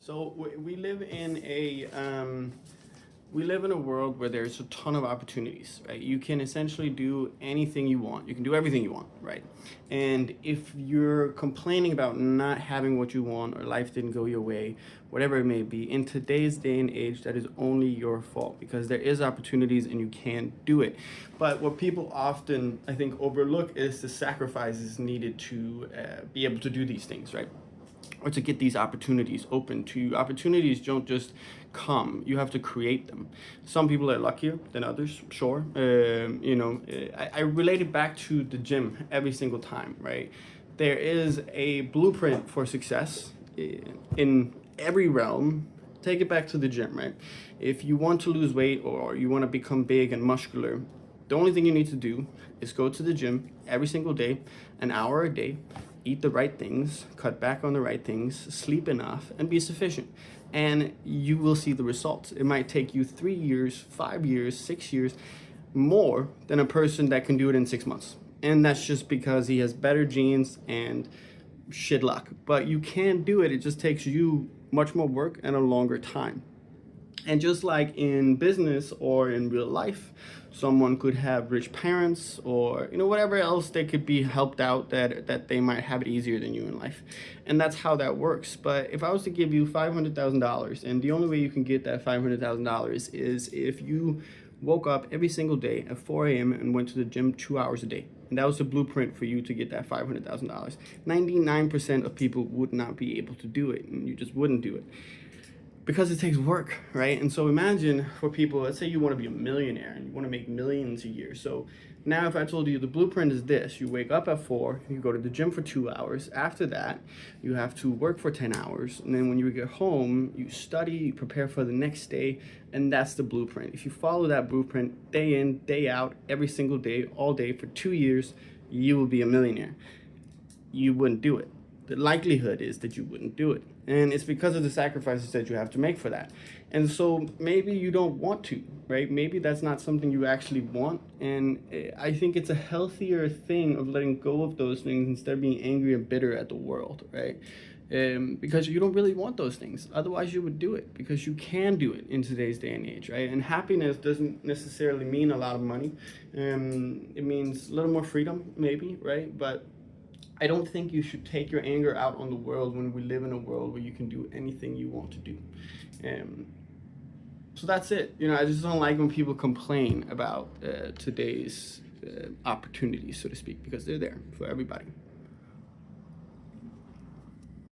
So we live in a world where there's a ton of opportunities, right? You can essentially do anything you want. You can do everything you want, right? And if you're complaining about not having what you want or life didn't go your way, whatever it may be, in today's day and age, that is only your fault because there is opportunities and you can do it. But what people often, I think, overlook is the sacrifices needed to be able to do these things, right? Or to get these opportunities open to you. Opportunities don't just come, you have to create them. Some people are luckier than others, sure. I relate it back to the gym every single time, right? There is a blueprint for success in every realm. Take it back to the gym, right? If you want to lose weight or you want to become big and muscular, the only thing you need to do is go to the gym every single day, an hour a day, eat the right things, cut back on the right things, sleep enough, and be sufficient. And you will see the results. It might take you 3 years, 5 years, 6 years, more than a person that can do it in 6 months. And that's just because he has better genes and shit luck. But you can do it. It just takes you much more work and a longer time. And just like in business or in real life, someone could have rich parents or whatever else they could be helped out that they might have it easier than you in life. And that's how that works. But if I was to give you $500,000, and the only way you can get that $500,000 is if you woke up every single day at 4 a.m. and went to the gym 2 hours a day. And that was the blueprint for you to get that $500,000. 99% of people would not be able to do it, and you just wouldn't do it. Because it takes work, right? And so imagine for people, let's say you want to be a millionaire and you want to make millions a year. So now if I told you the blueprint is this, you wake up at 4, you go to the gym for 2 hours. After that, you have to work for 10 hours. And then when you get home, you study, you prepare for the next day, and that's the blueprint. If you follow that blueprint day in, day out, every single day, all day for 2 years, you will be a millionaire. You wouldn't do it. The likelihood is that you wouldn't do it. And it's because of the sacrifices that you have to make for that. And so maybe you don't want to, right? Maybe that's not something you actually want. And I think it's a healthier thing of letting go of those things instead of being angry and bitter at the world, right? Because you don't really want those things. Otherwise you would do it because you can do it in today's day and age, right? And happiness doesn't necessarily mean a lot of money. It means a little more freedom maybe, right? But I don't think you should take your anger out on the world when we live in a world where you can do anything you want to do. So that's it. I just don't like when people complain about today's opportunities, so to speak, because they're there for everybody.